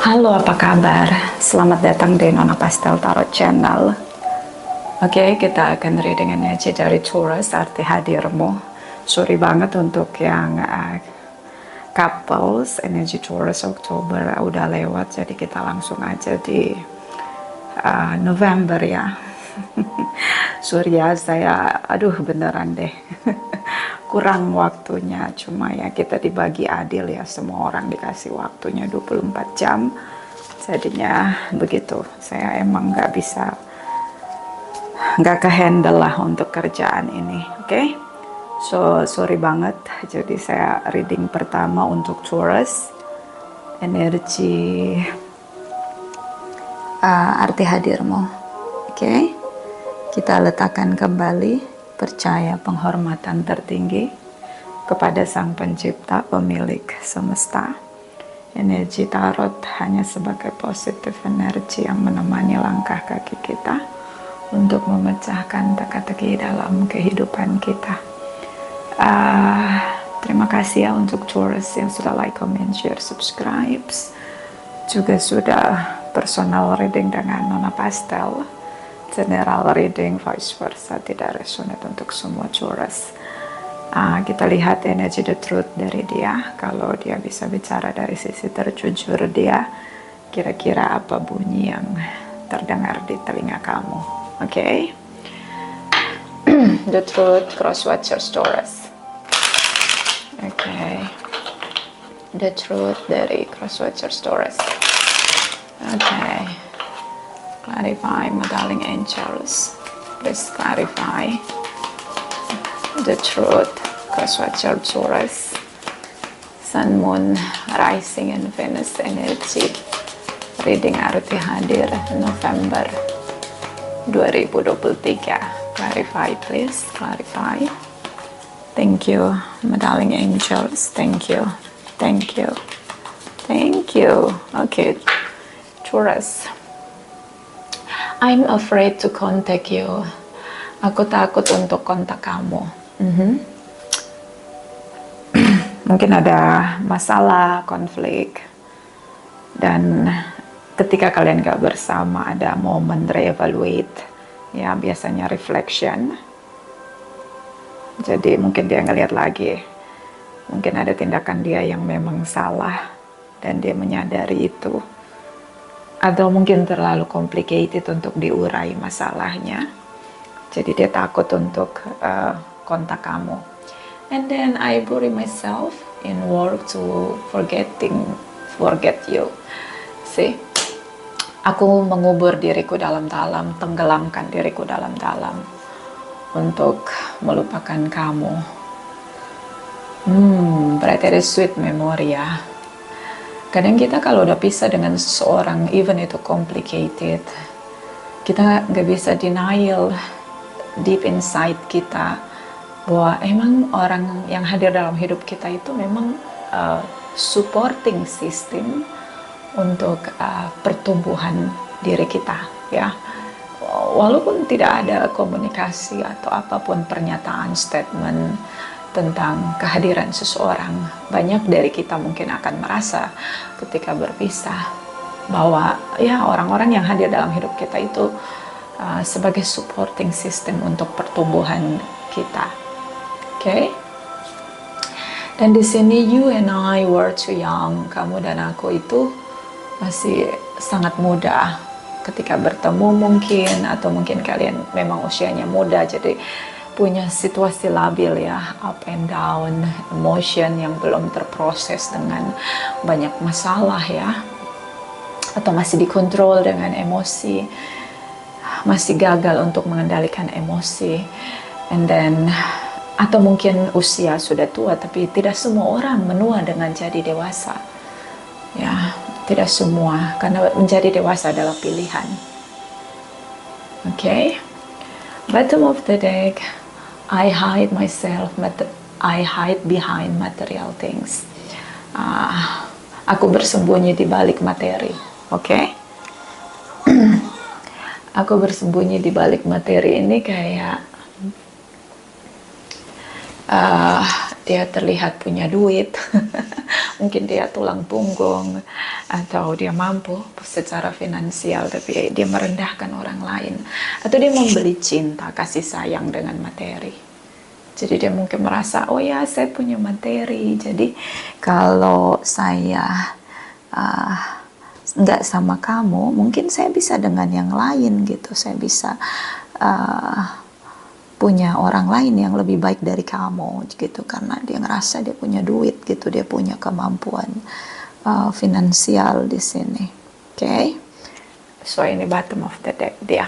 Halo, apa kabar? Selamat datang di Nona Pastel Tarot Channel. Oke, kita akan reading energi dari Taurus, arti hadirmu. Sorry banget untuk yang couples, energi Taurus Oktober udah lewat, jadi kita langsung aja di November ya. Surya saya, aduh beneran deh. Kurang waktunya, cuma ya kita dibagi adil ya, semua orang dikasih waktunya 24 jam. Jadinya begitu, saya emang nggak kehandle lah untuk kerjaan ini, oke? So, sorry banget. Jadi saya reading pertama untuk Taurus, energi arti hadirmu, oke? Kita letakkan kembali, percaya penghormatan tertinggi kepada Sang Pencipta, pemilik semesta. Energi tarot hanya sebagai positif energi yang menemani langkah kaki kita untuk memecahkan teka-teki dalam kehidupan kita. Terima kasih ya untuk Taurus yang sudah like, comment, share, subscribe. Juga sudah personal reading dengan Nona Pastel. General reading vice versa tidak resonate untuk semua Taurus. Kita lihat energi the truth dari dia. Kalau dia bisa bicara dari sisi terjujur dia, kira-kira apa bunyi yang terdengar di telinga kamu? Oke? The truth, cross watchers Taurus. Oke. The truth dari cross watchers Taurus. Oke. Clarify, my darling angels. Please clarify the truth. Cross-watcher Taurus. Sun, Moon, Rising, and Venus energy. Reading arti hadir November 2023. Clarify, please. Clarify. Thank you, my darling angels. Thank you. Thank you. Thank you. Okay, Taurus. I'm afraid to contact you. Aku takut untuk kontak kamu. Mungkin ada masalah, konflik. Dan ketika kalian gak bersama, ada momen reevaluate. Ya, biasanya reflection. Jadi mungkin dia ngeliat lagi. Mungkin ada tindakan dia yang memang salah. Dan dia menyadari itu. Atau mungkin terlalu complicated untuk diurai masalahnya. Jadi dia takut untuk kontak kamu. And then I bury myself in work to forget you. See? Aku mengubur diriku dalam-dalam, tenggelamkan diriku dalam-dalam untuk melupakan kamu. Berarti ada sweet memory ya. Kadang kita kalau udah pisah dengan seseorang, even itu complicated, kita gak bisa denial deep inside kita bahwa emang orang yang hadir dalam hidup kita itu memang supporting system untuk pertumbuhan diri kita, ya. Walaupun tidak ada komunikasi atau apapun pernyataan, statement tentang kehadiran seseorang, banyak dari kita mungkin akan merasa ketika berpisah bahwa ya orang-orang yang hadir dalam hidup kita itu sebagai supporting system untuk pertumbuhan kita. Okay? Dan di sini you and I were too young. Kamu dan aku itu masih sangat muda ketika bertemu mungkin, atau mungkin kalian memang usianya muda jadi punya situasi labil ya, up and down, emotion yang belum terproses dengan banyak masalah ya, atau masih dikontrol dengan emosi, masih gagal untuk mengendalikan emosi, and then atau mungkin usia sudah tua, tapi tidak semua orang menua dengan jadi dewasa ya, tidak semua, karena menjadi dewasa adalah pilihan. Okay, bottom of the deck. I hide myself, I hide behind material things. Aku bersembunyi di balik materi, oke? Aku bersembunyi di balik materi ini kayak dia terlihat punya duit, mungkin dia tulang punggung, atau dia mampu secara finansial, tapi dia merendahkan orang lain, atau dia membeli cinta, kasih sayang dengan materi. Jadi dia mungkin merasa, oh ya saya punya materi, jadi kalau saya nggak sama kamu, mungkin saya bisa dengan yang lain gitu, saya bisa punya orang lain yang lebih baik dari kamu gitu, karena dia ngerasa dia punya duit gitu, dia punya kemampuan finansial di sini. Oke. So ini bottom of the deck dia.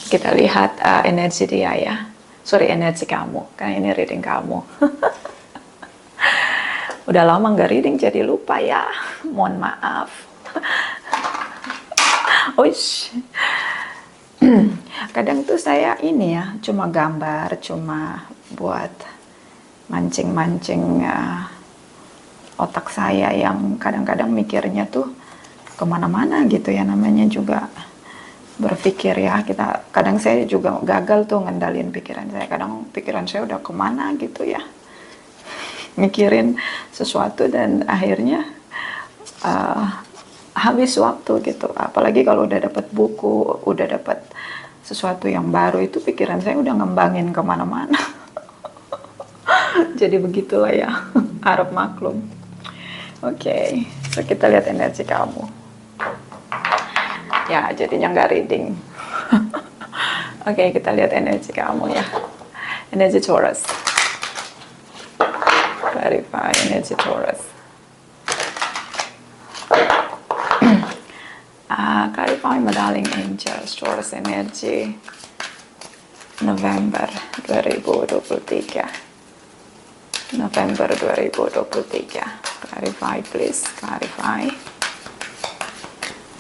Kita lihat energi dia ya. Sorry, energi kamu, karena ini reading kamu. Udah lama nggak reading jadi lupa ya. Mohon maaf. Uish. Kadang tuh saya ini ya, cuma gambar, cuma buat mancing-mancing otak saya yang kadang-kadang mikirnya tuh kemana-mana gitu ya, namanya juga berpikir ya. Kadang saya juga gagal tuh ngendalin pikiran saya, kadang pikiran saya udah kemana gitu ya, mikirin sesuatu dan akhirnya habis waktu gitu. Apalagi kalau udah dapat buku, udah dapat sesuatu yang baru, itu pikiran saya udah ngembangin kemana-mana. Jadi begitulah ya, harap maklum. Oke, so kita lihat energi kamu. Ya, jadinya nggak reading. Oke, kita lihat energi kamu ya. Energi Taurus. Clarify energi Taurus. Clarify my darling angels, Taurus energy November 2023. November 2023. Clarify please, clarify.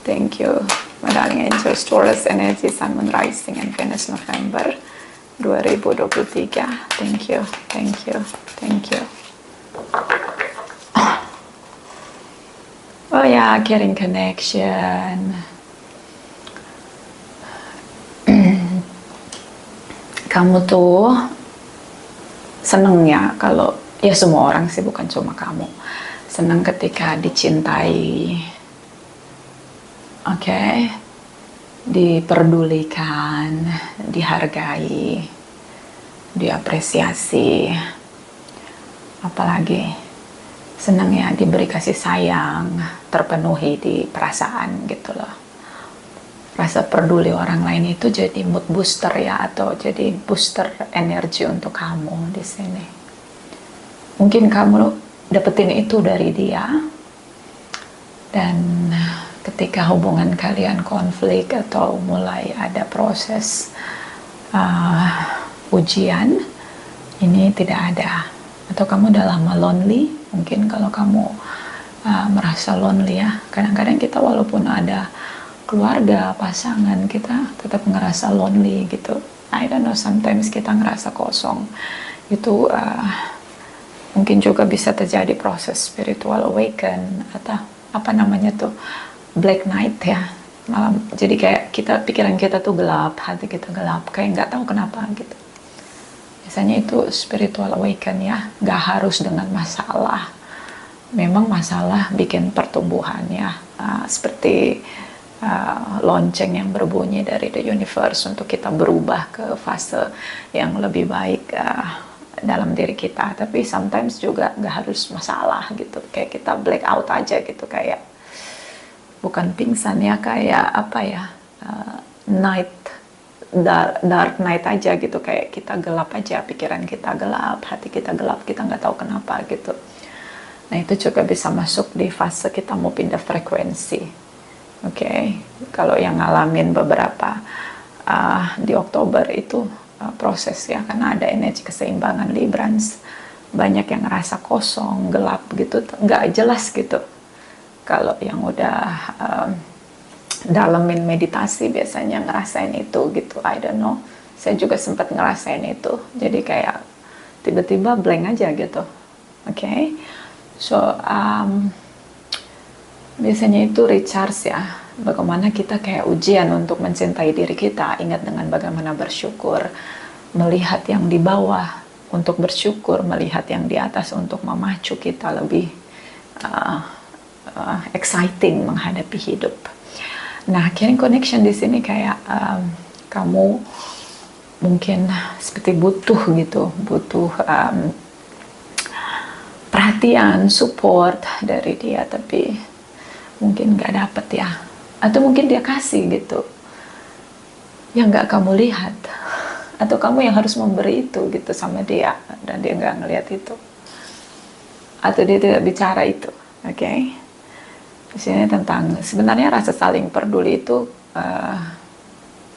Thank you my darling angels, Taurus energy Sun, Moon, Rising and Venus November 2023. Thank you, thank you, thank you. Oh ya, caring connection. Kamu tuh seneng ya kalau, ya semua orang sih, bukan cuma kamu, seneng ketika dicintai, oke, diperdulikan, dihargai, diapresiasi, apalagi senang ya diberi kasih sayang, terpenuhi di perasaan gitu loh. Rasa peduli orang lain itu jadi mood booster ya, atau jadi booster energi untuk kamu di sini. Mungkin kamu dapetin itu dari dia, dan ketika hubungan kalian konflik atau mulai ada proses ujian, ini tidak ada. Atau kamu udah lama lonely, mungkin kalau kamu merasa lonely ya, kadang-kadang kita walaupun ada keluarga, pasangan, kita tetap ngerasa lonely gitu. I don't know, sometimes kita ngerasa kosong. Itu mungkin juga bisa terjadi proses spiritual awaken, atau apa namanya tuh, black night ya, malam. Jadi kayak pikiran kita tuh gelap, hati kita gelap, kayak nggak tahu kenapa gitu. Biasanya itu spiritual awaken ya, nggak harus dengan masalah. Memang masalah bikin pertumbuhan ya, seperti lonceng yang berbunyi dari the universe untuk kita berubah ke fase yang lebih baik dalam diri kita. Tapi sometimes juga nggak harus masalah gitu, kayak kita black out aja gitu, kayak bukan pingsan ya, kayak apa ya, dark night aja gitu, kayak kita gelap aja, pikiran kita gelap, hati kita gelap, kita nggak tahu kenapa gitu. Nah itu juga bisa masuk di fase kita mau pindah frekuensi. Oke, kalau yang ngalamin beberapa di Oktober itu proses ya, karena ada energi keseimbangan Librans, banyak yang ngerasa kosong, gelap gitu, nggak jelas gitu. Kalau yang udah dalemin meditasi biasanya ngerasain itu gitu, I don't know. Saya juga sempat ngerasain itu, jadi kayak tiba-tiba blank aja gitu. Oke, so biasanya itu recharge ya, bagaimana kita kayak ujian untuk mencintai diri kita, ingat dengan bagaimana bersyukur, melihat yang di bawah untuk bersyukur, melihat yang di atas untuk memacu kita lebih exciting menghadapi hidup. Nah, caring connection di sini kayak kamu mungkin seperti butuh gitu, butuh perhatian, support dari dia, tapi mungkin nggak dapet ya, atau mungkin dia kasih gitu yang nggak kamu lihat, atau kamu yang harus memberi itu gitu sama dia dan dia nggak ngelihat itu, atau dia tidak bicara itu. Oke. Di sini tentang sebenarnya rasa saling peduli itu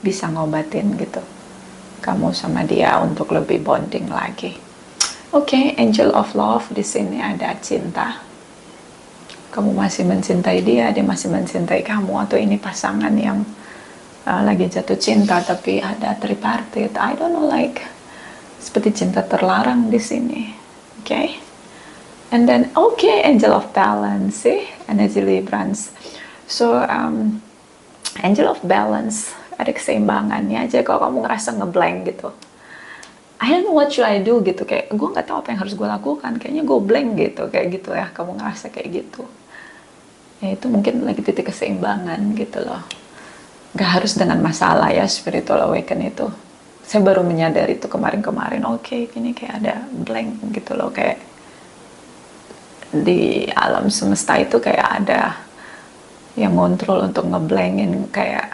bisa ngobatin gitu kamu sama dia untuk lebih bonding lagi. Oke, Angel of Love di sini ada cinta. Kamu masih mencintai dia, dia masih mencintai kamu, atau ini pasangan yang lagi jatuh cinta tapi ada tripartite. I don't know, like seperti cinta terlarang di sini. Oke. And then Angel of Balance, sih, energi Librans. So Angel of Balance, ada keseimbangannya aja. Kalau kamu ngerasa ngeblank gitu, I don't know what should I do gitu, kayak gue nggak tahu apa yang harus gue lakukan, kayaknya gue blank gitu, kayak gitu ya, kamu ngerasa kayak gitu ya, itu mungkin lagi titik keseimbangan gitu loh. Gak harus dengan masalah ya, spiritual awaken itu saya baru menyadari itu kemarin-kemarin. Oke, ini kayak ada blank gitu loh, kayak di alam semesta itu kayak ada yang ngontrol untuk ngeblankin, kayak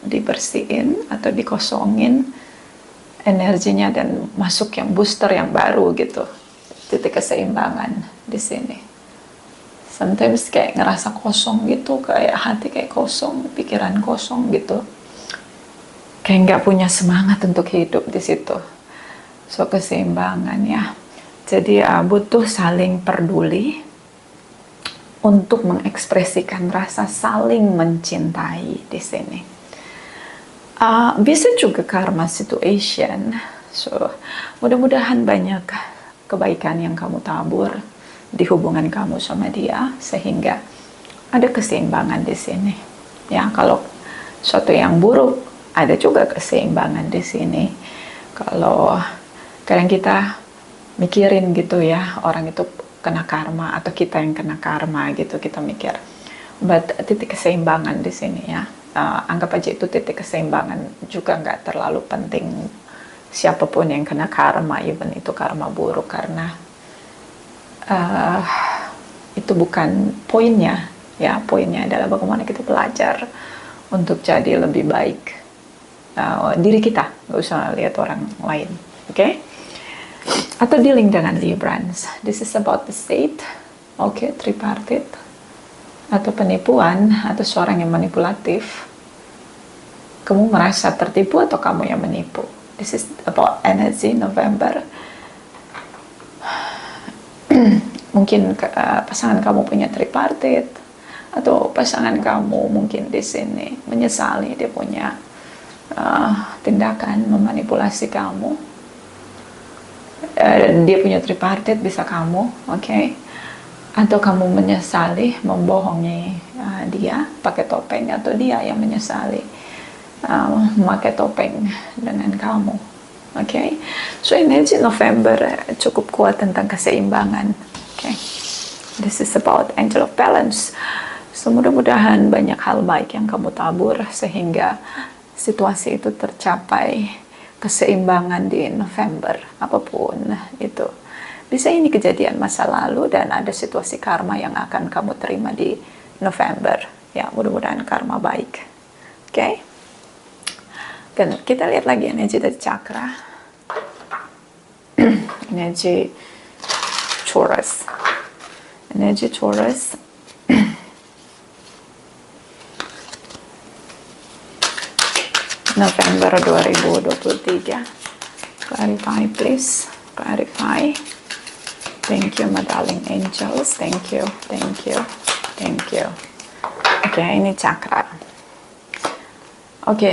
dibersihin atau dikosongin energinya dan masuk yang booster yang baru gitu, titik keseimbangan di sini. Sometimes kayak ngerasa kosong gitu, kayak hati kayak kosong, pikiran kosong gitu, kayak nggak punya semangat untuk hidup di situ. So keseimbangan ya. Jadi butuh saling peduli untuk mengekspresikan rasa saling mencintai di sini. Bisa juga karma situation. So mudah-mudahan banyak kebaikan yang kamu tabur di hubungan kamu sama dia sehingga ada keseimbangan di sini. Ya, kalau suatu yang buruk ada juga keseimbangan di sini. Kalau kadang kita mikirin gitu ya, orang itu kena karma atau kita yang kena karma gitu, kita mikir. But titik keseimbangan di sini ya, anggap aja itu titik keseimbangan, juga nggak terlalu penting siapapun yang kena karma, even itu karma buruk, karena itu bukan poinnya ya. Poinnya adalah bagaimana kita belajar untuk jadi lebih baik diri kita, nggak usah lihat orang lain. Oke? Atau dealing dengan Librans, this is about the state. Tripartite atau penipuan atau seorang yang manipulatif. Kamu merasa tertipu atau kamu yang menipu. This is about energy November. Mungkin pasangan kamu punya tripartite, atau pasangan kamu mungkin di sini menyesali dia punya tindakan memanipulasi kamu. Dia punya tripartite, bisa kamu, atau kamu menyesali membohongi dia pakai topeng, atau dia yang menyesali memakai topeng dengan kamu. So energi November cukup kuat tentang keseimbangan. This is about Angel of Balance. So mudah-mudahan banyak hal baik yang kamu tabur sehingga situasi itu tercapai keseimbangan di November, apapun itu. Bisa ini kejadian masa lalu dan ada situasi karma yang akan kamu terima di November. Ya, mudah-mudahan karma baik. Dan kita lihat lagi energi dari chakra. Energi Taurus. Energi Taurus. November 2023. Clarify please. Clarify. Thank you my darling angels. Thank you. Ini chakra.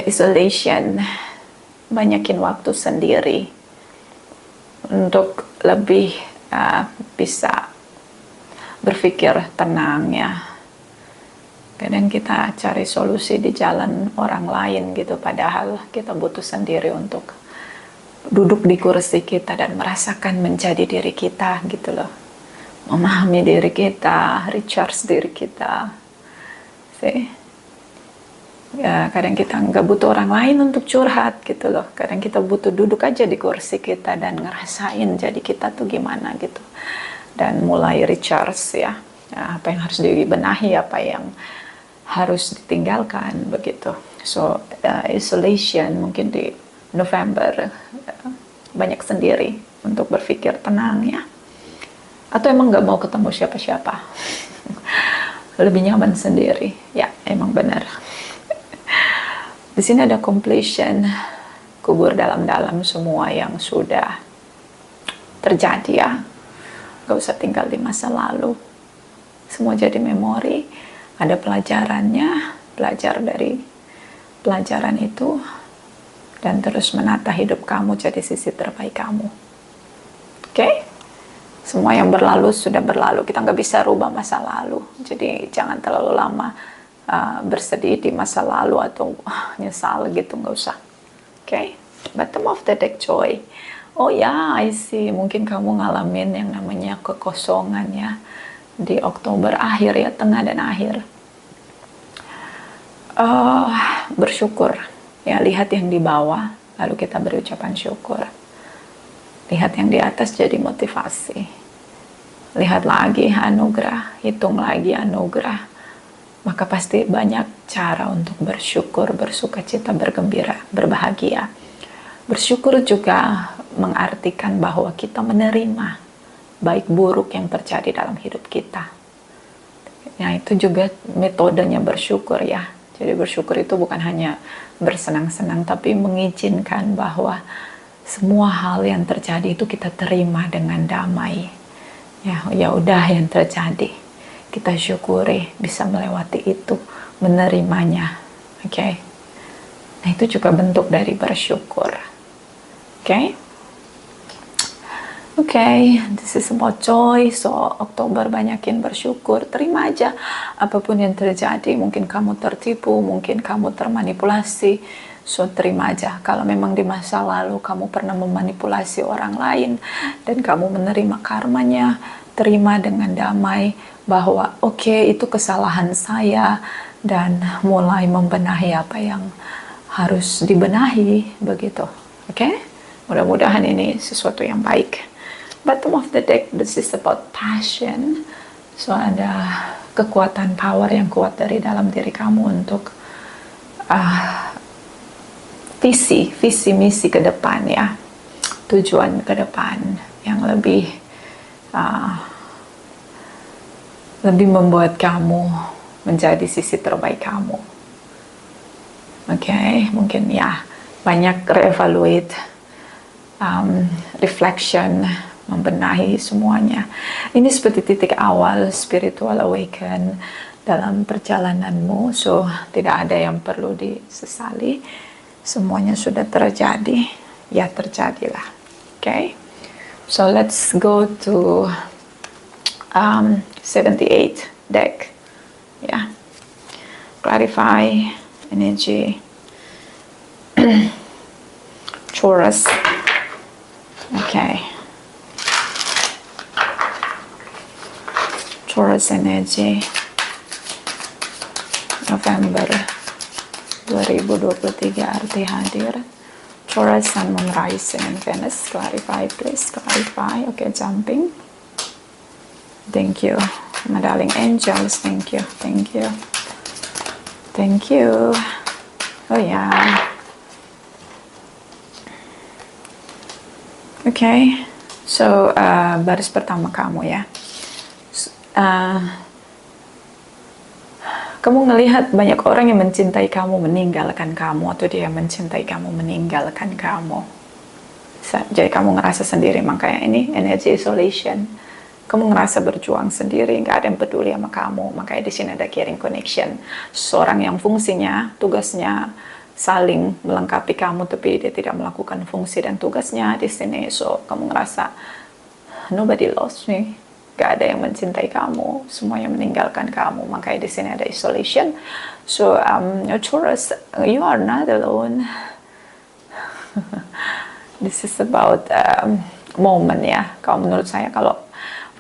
Isolation. Banyakin waktu sendiri untuk lebih bisa berpikir tenang ya. Kadang kita cari solusi di jalan orang lain gitu, padahal kita butuh sendiri untuk duduk di kursi kita dan merasakan menjadi diri kita gitu loh, memahami diri kita, recharge diri kita. Ya, kadang kita nggak butuh orang lain untuk curhat gitu loh, kadang kita butuh duduk aja di kursi kita dan ngerasain jadi kita tuh gimana gitu, dan mulai recharge ya, apa yang harus dibenahi, apa yang harus ditinggalkan begitu. So isolation mungkin di November banyak sendiri untuk berpikir tenang ya, atau emang nggak mau ketemu siapa-siapa lebih nyaman sendiri ya, emang benar. Di sini ada completion, kubur dalam-dalam semua yang sudah terjadi ya, gak usah tinggal di masa lalu, semua jadi memori, ada pelajarannya, belajar dari pelajaran itu, dan terus menata hidup kamu jadi sisi terbaik kamu. Oke? Semua yang berlalu sudah berlalu, kita nggak bisa rubah masa lalu, jadi jangan terlalu lama bersedih di masa lalu atau nyesal gitu, nggak usah. Oke? Bottom of the deck, joy. Oh ya, I see, mungkin kamu ngalamin yang namanya kekosongan ya di Oktober akhir ya, tengah dan akhir. Bersyukur ya, lihat yang di bawah lalu kita berucapan syukur, lihat yang di atas jadi motivasi, lihat lagi anugerah, hitung lagi anugerah, maka pasti banyak cara untuk bersyukur, bersukacita, bergembira, berbahagia. Bersyukur juga mengartikan bahwa kita menerima baik buruk yang terjadi dalam hidup kita. Nah, itu juga metodenya bersyukur ya. Jadi bersyukur itu bukan hanya bersenang-senang, tapi mengizinkan bahwa semua hal yang terjadi itu kita terima dengan damai. Ya udah yang terjadi, kita syukuri, bisa melewati itu, menerimanya. Oke? Nah, itu juga bentuk dari bersyukur. Oke? Oke, this is about joy. So, Oktober banyakin bersyukur, terima aja apapun yang terjadi. Mungkin kamu tertipu, mungkin kamu termanipulasi. So, terima aja. Kalau memang di masa lalu kamu pernah memanipulasi orang lain dan kamu menerima karmanya, terima dengan damai bahwa oke, itu kesalahan saya, dan mulai membenahi apa yang harus dibenahi begitu. Oke? Mudah-mudahan ini sesuatu yang baik. Bottom of the deck, this is about passion. So ada kekuatan power yang kuat dari dalam diri kamu untuk visi misi ke depan ya, tujuan ke depan yang lebih membuat kamu menjadi sisi terbaik kamu. Oke, mungkin ya banyak reevaluate, reflection, membenahi semuanya. Ini seperti titik awal spiritual awaken dalam perjalananmu. So tidak ada yang perlu disesali, semuanya sudah terjadi, ya terjadilah. Okay, so let's go to 78 deck. Yeah, clarify energy. Taurus. Okay, Taurus energy November 2023, arti hadir. Taurus, Sun, Moon, Rising, and Venus. Clarify, please. Clarify. Okay, jumping. Thank you, my darling angels. Thank you. Thank you. Thank you. Oh yeah. Okay. So, baris pertama kamu ya. Kamu ngelihat banyak orang yang mencintai kamu meninggalkan kamu, atau dia mencintai kamu meninggalkan kamu. Jadi kamu ngerasa sendiri, makanya ini energy isolation. Kamu ngerasa berjuang sendiri, nggak ada yang peduli sama kamu. Makanya di sini ada caring connection. Seorang yang fungsinya, tugasnya saling melengkapi kamu, tapi dia tidak melakukan fungsi dan tugasnya di sini. So kamu ngerasa nobody loves me. Gak ada yang mencintai kamu, semuanya meninggalkan kamu. Makanya di sini ada isolation. So Taurus, you are not alone. This is about moment ya. Kalau menurut saya, kalau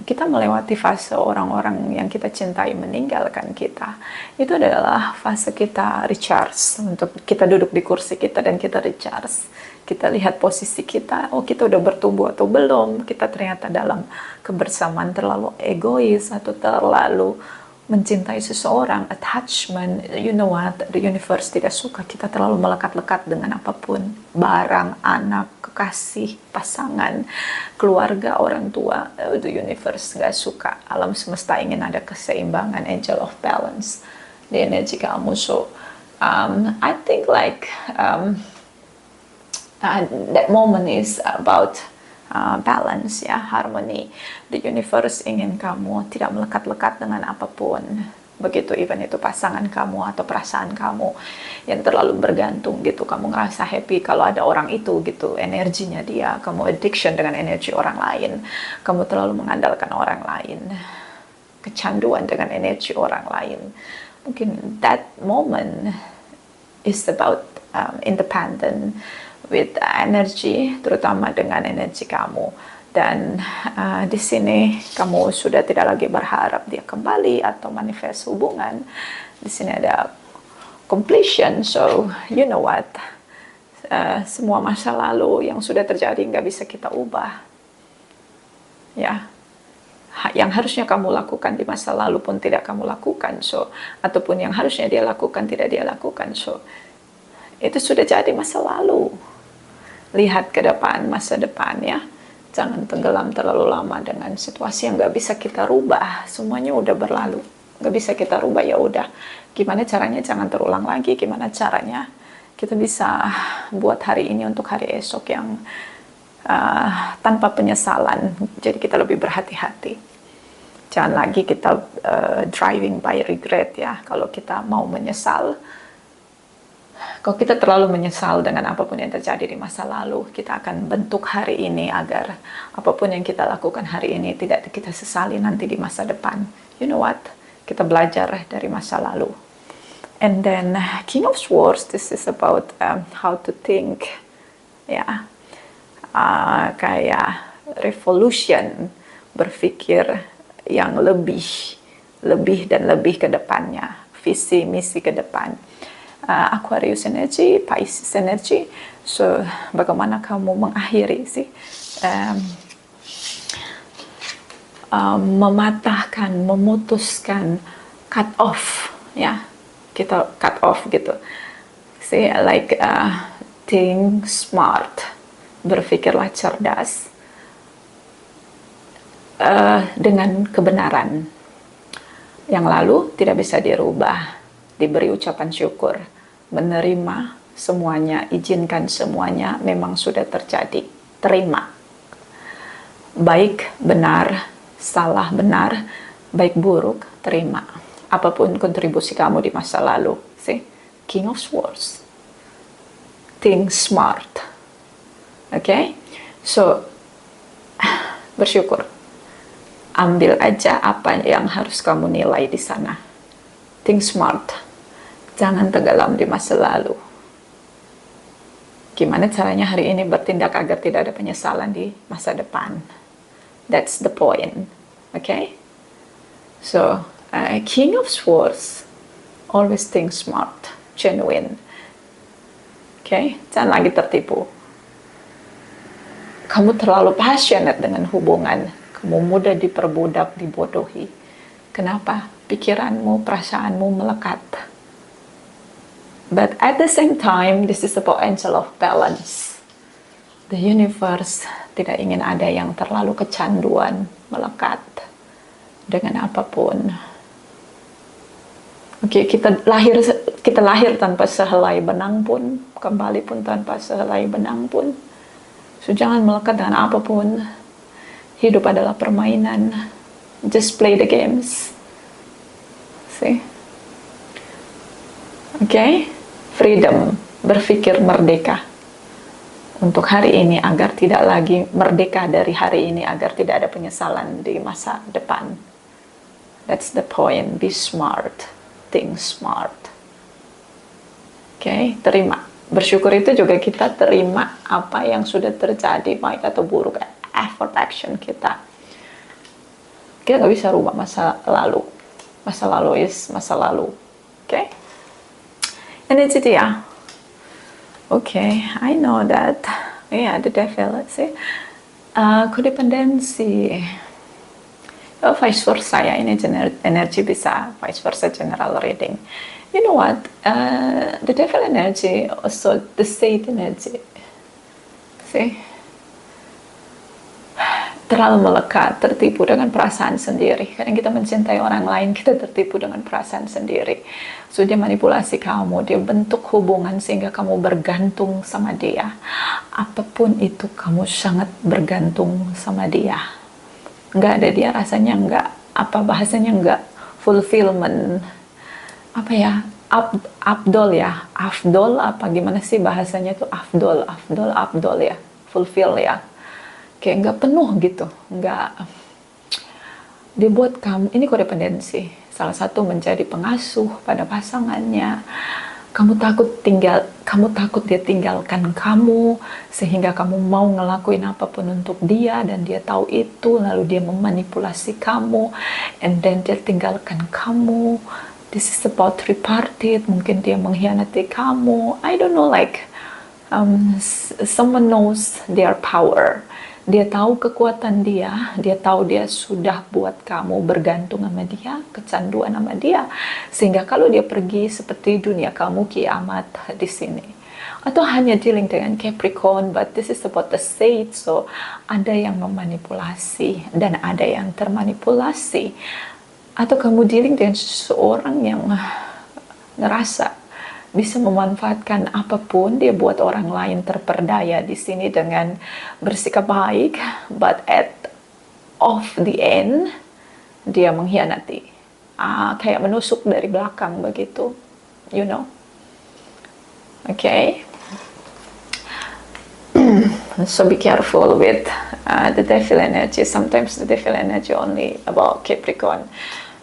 kita melewati fase orang-orang yang kita cintai meninggalkan kita, itu adalah fase kita recharge. Untuk kita duduk di kursi kita dan kita recharge, kita lihat posisi kita, oh kita udah bertumbuh atau belum, kita ternyata dalam kebersamaan terlalu egois atau terlalu mencintai seseorang, attachment. You know what, the universe tidak suka kita terlalu melekat-lekat dengan apapun, barang, anak, kekasih, pasangan, keluarga, orang tua. The universe gak suka. Alam semesta ingin ada keseimbangan, angel of balance di energi kamu. So I think like that moment is about balance ya, harmony. The universe ingin kamu tidak melekat-lekat dengan apapun. Begitu even itu pasangan kamu atau perasaan kamu yang terlalu bergantung gitu. Kamu ngerasa happy kalau ada orang itu gitu, energinya dia. Kamu addiction dengan energi orang lain. Kamu terlalu mengandalkan orang lain. Kecanduan dengan energi orang lain. Mungkin that moment is about independent with energy, terutama dengan energi kamu. Dan di sini kamu sudah tidak lagi berharap dia kembali atau manifest hubungan. Di sini ada completion. So you know what, semua masa lalu yang sudah terjadi nggak bisa kita ubah. Ya, yang harusnya kamu lakukan di masa lalu pun tidak kamu lakukan. So ataupun yang harusnya dia lakukan tidak dia lakukan. So itu sudah jadi masa lalu. Lihat ke depan, masa depan ya. Jangan tenggelam terlalu lama dengan situasi yang gak bisa kita rubah. Semuanya udah berlalu, gak bisa kita rubah, ya udah. Gimana caranya jangan terulang lagi? Gimana caranya kita bisa buat hari ini untuk hari esok yang tanpa penyesalan. Jadi kita lebih berhati-hati. Jangan lagi kita driving by regret ya. Kalau kita mau menyesal, kalau kita terlalu menyesal dengan apapun yang terjadi di masa lalu, kita akan bentuk hari ini agar apapun yang kita lakukan hari ini tidak kita sesali nanti di masa depan. You know what? Kita belajar dari masa lalu. And then King of Swords, this is about how to think. Ya, kayak revolution, berpikir yang lebih dan lebih ke depannya, visi misi ke depan. Aquarius energy, Pisces energy. So bagaimana kamu mengakhiri sih, mematahkan, memutuskan, cut off ya, kita cut off gitu. See, like think smart, berpikirlah cerdas dengan kebenaran. Yang lalu tidak bisa dirubah. Diberi ucapan syukur, menerima semuanya, izinkan semuanya memang sudah terjadi, terima. Baik benar, salah benar, baik buruk, terima. Apapun kontribusi kamu di masa lalu. See? King of Swords. Think smart. Okay? So, bersyukur. Ambil aja apa yang harus kamu nilai di sana. Think smart. Jangan tenggelam di masa lalu. Gimana caranya hari ini bertindak agar tidak ada penyesalan di masa depan? That's the point. Okay? So, King of Swords, always think smart, genuine. Okay? Jangan lagi tertipu. Kamu terlalu passionate dengan hubungan. Kamu mudah diperbudak, dibodohi. Kenapa? Pikiranmu, perasaanmu melekat. But at the same time, this is about angel of balance. The universe tidak ingin ada yang terlalu kecanduan, melekat dengan apapun. Oke, kita lahir tanpa sehelai benang pun, kembali pun tanpa sehelai benang pun. So jangan melekat dengan apapun. Hidup adalah permainan. Just play the games. See? Okay? Freedom, berpikir merdeka untuk hari ini agar tidak lagi merdeka dari hari ini, agar tidak ada penyesalan di masa depan. That's the point. Be smart, think smart. Okay, terima Bersyukur itu juga kita terima apa yang sudah terjadi, baik atau buruk, effort action kita. Kita nggak bisa rubah masa lalu. Masa lalu is masa lalu. Oke? Ini itu dia. Okay, I know that. Yeah, the devil, let's see. Codependency. Vice versa ya, ini energi bisa vice versa general reading. You know what? The devil energy, also the state energy. See? Terlalu melekat, tertipu dengan perasaan sendiri. Kadang kita mencintai orang lain, kita tertipu dengan perasaan sendiri. So dia manipulasi kamu, dia bentuk hubungan sehingga kamu bergantung sama dia. Apapun itu, kamu sangat bergantung sama dia. Nggak ada dia, rasanya nggak, apa bahasanya nggak fulfillment. Apa ya? Afdol ya, afdol apa gimana sih bahasanya tuh, afdol ya, fulfill ya, kayak nggak penuh gitu, nggak. Dia buat kamu, ini kodependensi, salah satu menjadi pengasuh pada pasangannya. Kamu takut dia tinggalkan kamu, sehingga kamu mau ngelakuin apapun untuk dia, dan dia tahu itu, lalu dia memanipulasi kamu, and then dia tinggalkan kamu. This is about tripartite, mungkin dia mengkhianati kamu. I don't know, like someone knows their power. Dia tahu kekuatan dia tahu dia sudah buat kamu bergantung sama dia, kecanduan sama dia, sehingga kalau dia pergi seperti dunia kamu kiamat di sini. Atau hanya dealing dengan Capricorn, but this is about the state, so ada yang memanipulasi dan ada yang termanipulasi. Atau kamu dealing dengan seseorang yang ngerasa bisa memanfaatkan apapun, dia buat orang lain terperdaya di sini dengan bersikap baik, but at of the end dia mengkhianati, kayak menusuk dari belakang begitu, you know. Okay. So be careful with the devil energy. Sometimes the devil energy only about Capricorn.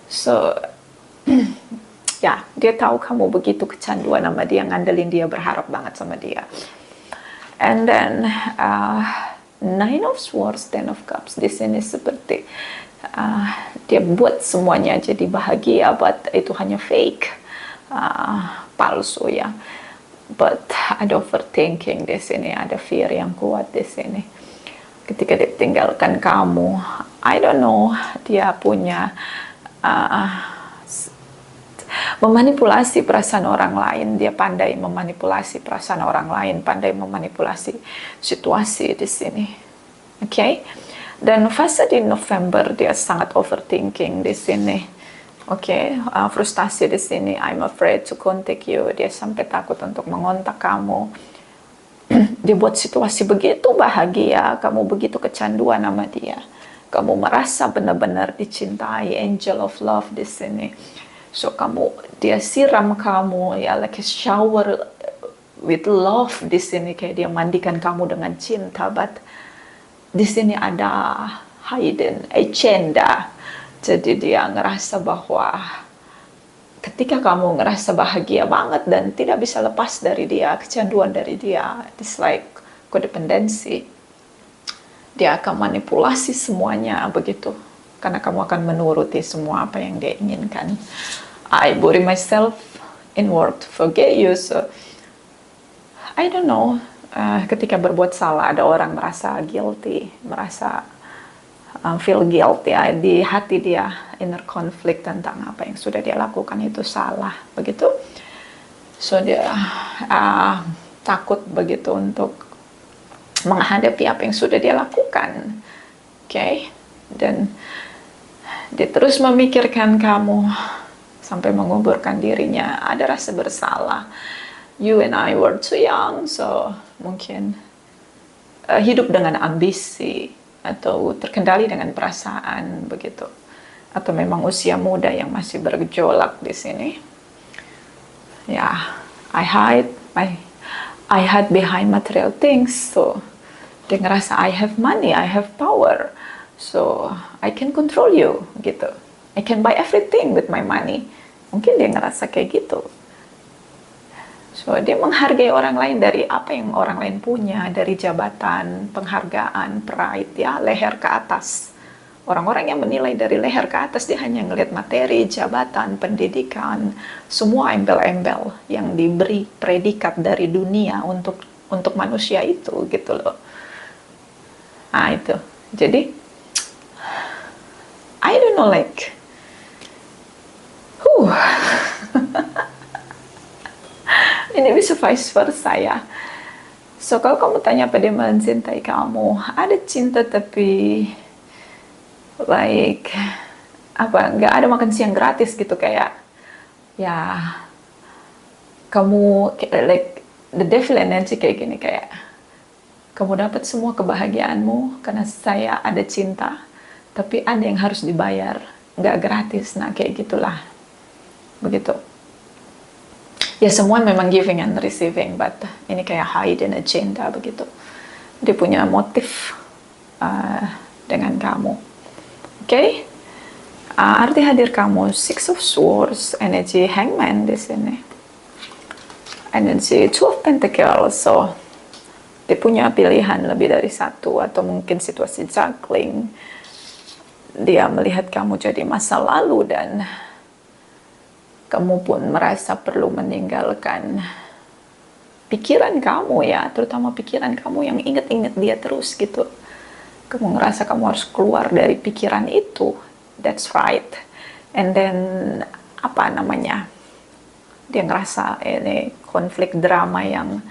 So ya, dia tahu kamu begitu kecanduan sama dia, ngandelin dia, berharap banget sama dia. And then Nine of Swords, Ten of Cups. Di sini seperti dia buat semuanya jadi bahagia, but itu hanya fake, palsu ya. But ada overthinking di sini, ada fear yang kuat di sini. Ketika dia tinggalkan kamu, I don't know, dia punya memanipulasi perasaan orang lain. Dia pandai memanipulasi perasaan orang lain, pandai memanipulasi situasi di sini. Okay? Dan fase di November dia sangat overthinking di sini. Okay? Frustasi di sini. I'm afraid to contact you. Dia sampai takut untuk mengontak kamu. Dia buat situasi begitu bahagia, kamu begitu kecanduan sama dia. Kamu merasa benar-benar dicintai, angel of love di sini. So dia siram kamu ya, like a shower with love di sini, kayak dia mandikan kamu dengan cinta. But di sini ada hidden agenda. Jadi dia ngerasa bahwa ketika kamu ngerasa bahagia banget dan tidak bisa lepas dari dia, kecanduan dari dia, it's like codependency. Dia akan manipulasi semuanya begitu. Karena kamu akan menuruti semua apa yang dia inginkan. I bury myself in work to forget you. So, I don't know. Ketika berbuat salah, ada orang merasa guilty, merasa feel guilt ya, di hati dia, inner conflict tentang apa yang sudah dia lakukan itu salah, begitu. So dia takut begitu untuk menghadapi apa yang sudah dia lakukan. Okay? Dan dia terus memikirkan kamu sampai menguburkan dirinya. Ada rasa bersalah. You and I were too young, so mungkin hidup dengan ambisi atau terkendali dengan perasaan begitu. Atau memang usia muda yang masih bergejolak di sini. Ya, I hide behind material things. So dia ngerasa I have money, I have power. So, I can control you, gitu. I can buy everything with my money. Mungkin dia ngerasa kayak gitu. So, So, dia menghargai orang lain dari apa yang orang lain punya, dari jabatan, penghargaan, pride, ya, leher ke atas. Orang-orang yang menilai dari leher ke atas, dia hanya ngelihat materi, jabatan, pendidikan, semua embel-embel yang diberi predikat dari dunia untuk manusia itu, gitu loh. Nah, itu. Jadi, I don't know, like, ini bisa vice versa ya. So, kalau kamu tanya apa dia mencintai kamu, ada cinta tapi like apa, nggak ada makan siang gratis gitu, kayak ya kamu like the devil energy kayak gini, kayak kamu dapat semua kebahagiaanmu karena saya ada cinta, tapi ada yang harus dibayar, nggak gratis. Nah, kayak gitulah, begitu. Ya, semua memang giving and receiving, but ini kayak hidden agenda begitu. Dia punya motif dengan kamu. Oke? Arti hadir kamu, Six of Swords, energi Hangman di sini. Energi Two of Pentacles, so dia punya pilihan lebih dari satu, atau mungkin situasi juggling. Dia melihat kamu jadi masa lalu dan kamu pun merasa perlu meninggalkan pikiran kamu ya, terutama pikiran kamu yang ingat-ingat dia terus gitu. Kamu ngerasa kamu harus keluar dari pikiran itu. That's right. And then, apa namanya, dia ngerasa ini konflik drama yang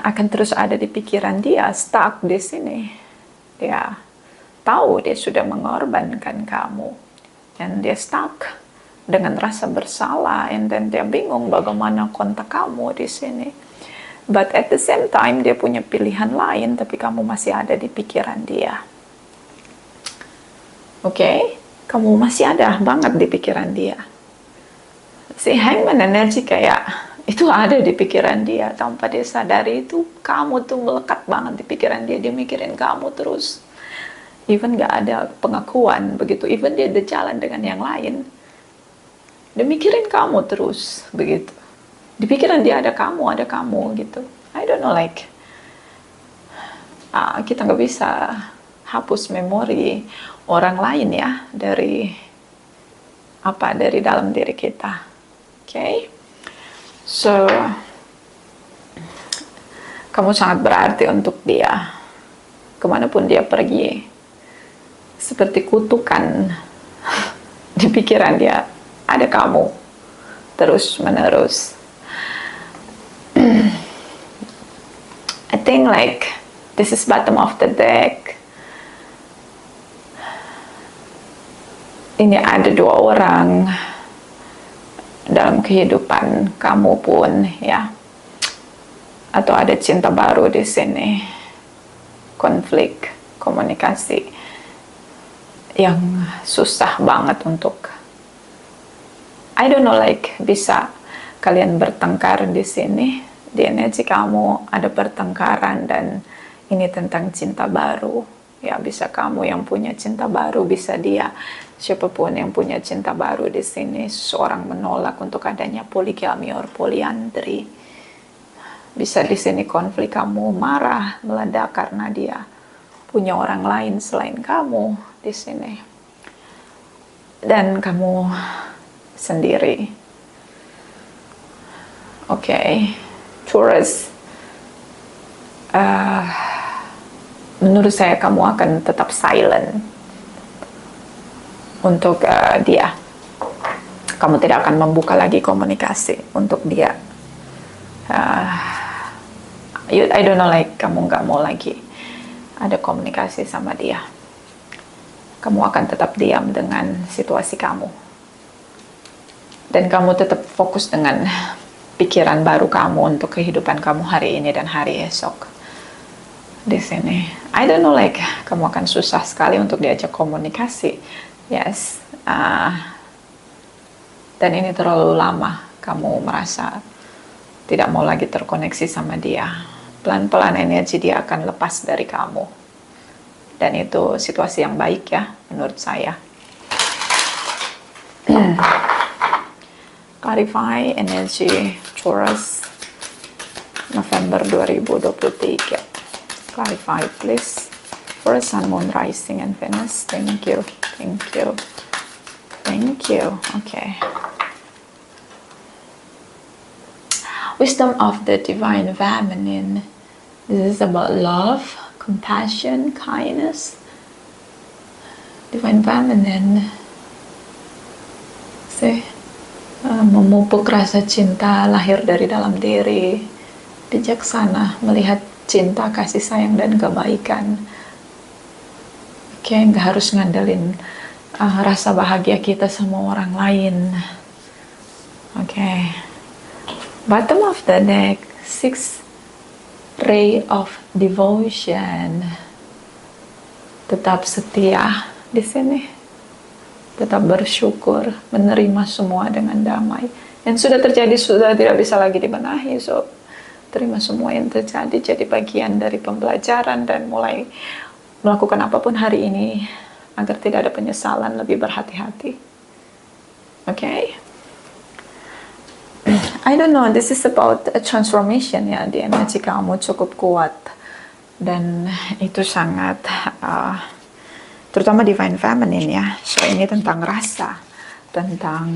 akan terus ada di pikiran dia, stuck di sini. Dia tahu dia sudah mengorbankan kamu. And dia stuck dengan rasa bersalah, and then dia bingung bagaimana kontak kamu di sini. But at the same time dia punya pilihan lain, tapi kamu masih ada di pikiran dia. Oke? Kamu masih ada banget di pikiran dia. Si Hangman energi kayak itu ada di pikiran dia tanpa dia sadari, itu kamu tuh melekat banget di pikiran dia. Dia mikirin kamu terus. Even gak ada pengakuan begitu, even dia ada jalan dengan yang lain, dia mikirin kamu terus begitu. Di pikiran dia ada kamu gitu. I don't know, like kita nggak bisa hapus memori orang lain ya dari dalam diri kita. Okay? So kamu sangat berarti untuk dia. Kemanapun dia pergi, seperti kutukan di pikiran dia ada kamu terus menerus. I think like this is bottom of the deck. Ini ada dua orang dalam kehidupan kamu pun ya, atau ada cinta baru di sini. Konflik komunikasi yang susah banget untuk, I don't know, like bisa kalian bertengkar di sini. Di energi kamu ada pertengkaran, dan ini tentang cinta baru. Ya, bisa kamu yang punya cinta baru, bisa dia, siapapun yang punya cinta baru di sini. Seorang menolak untuk adanya poligami or poliandri. Bisa di sini konflik, kamu marah, meledak karena dia punya orang lain selain kamu di sini. Dan kamu sendiri. Oke. Taurus, menurut saya kamu akan tetap silent untuk dia. Kamu tidak akan membuka lagi komunikasi untuk dia. I don't know, like kamu nggak mau lagi ada komunikasi sama dia. Kamu akan tetap diam dengan situasi kamu. Dan kamu tetap fokus dengan pikiran baru kamu untuk kehidupan kamu hari ini dan hari esok di sini. I don't know, like kamu akan susah sekali untuk diajak komunikasi. Yes. Dan ini terlalu lama kamu merasa tidak mau lagi terkoneksi sama dia. Pelan-pelan energi dia akan lepas dari kamu. Dan itu situasi yang baik ya menurut saya. Clarify energy Taurus. November 2023. Clarify please for Sun, Moon, Rising, and Venus. Thank you, thank you, thank you. Okay. Wisdom of the Divine Feminine. This is about love, compassion, kindness. Divine Feminine. See, memupuk rasa cinta lahir dari dalam diri, bijaksana melihat cinta, kasih sayang, dan kebaikan. Oke, nggak harus ngandelin rasa bahagia kita sama orang lain. Oke. Bottom of the deck, 6 ray of devotion. Tetap setia di sini, tetap bersyukur, menerima semua dengan damai. Yang sudah terjadi sudah tidak bisa lagi dibenahi, so terima semua yang terjadi, jadi bagian dari pembelajaran dan mulai melakukan apapun hari ini agar tidak ada penyesalan, lebih berhati-hati. Okay? I don't know, this is about a transformation ya, di energi kamu cukup kuat dan itu sangat terutama Divine Feminine ya. So ini tentang rasa, tentang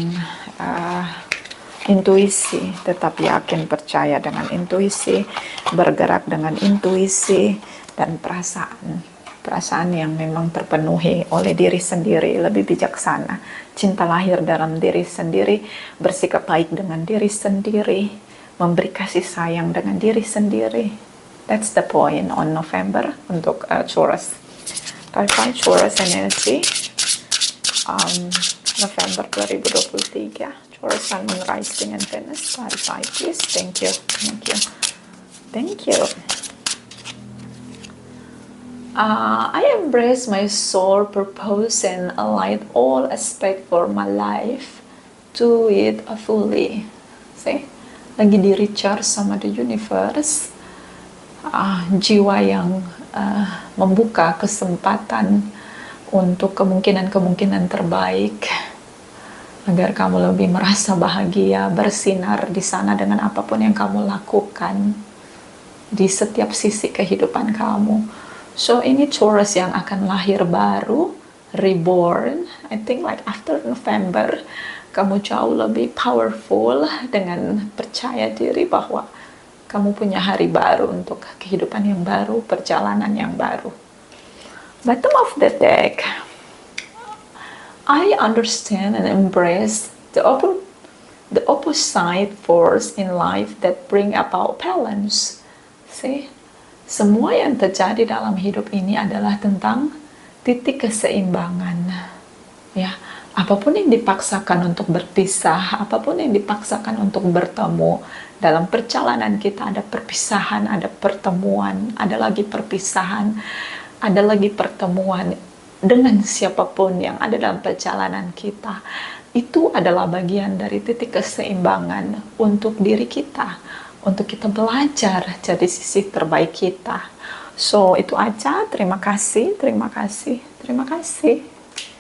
intuisi, tetap yakin, percaya dengan intuisi, bergerak dengan intuisi dan perasaan yang memang terpenuhi oleh diri sendiri, lebih bijaksana, cinta lahir dalam diri sendiri, bersikap baik dengan diri sendiri, memberi kasih sayang dengan diri sendiri. That's the point on November untuk Taurus. Clarify Taurus energy November 2023. Taurus, Sun, Moon, Rising, and Venus. Clarify please. Thank you, thank you, thank you. I embrace my soul purpose and align all aspect for my life to it fully. See, lagi di recharge sama the universe. Jiwa yang membuka kesempatan untuk kemungkinan-kemungkinan terbaik agar kamu lebih merasa bahagia, bersinar di sana dengan apapun yang kamu lakukan di setiap sisi kehidupan kamu. So ini Taurus yang akan lahir baru, reborn. I think like after November, kamu jauh lebih powerful dengan percaya diri bahwa kamu punya hari baru untuk kehidupan yang baru, perjalanan yang baru. Bottom of the deck, I understand and embrace the opposite force in life that bring about balance. See? Semua yang terjadi dalam hidup ini adalah tentang titik keseimbangan. Ya, apapun yang dipaksakan untuk berpisah, apapun yang dipaksakan untuk bertemu, dalam perjalanan kita ada perpisahan, ada pertemuan, ada lagi perpisahan, ada lagi pertemuan dengan siapapun yang ada dalam perjalanan kita. Itu adalah bagian dari titik keseimbangan untuk diri kita, untuk kita belajar jadi sisi terbaik kita. So itu aja, terima kasih, terima kasih, terima kasih.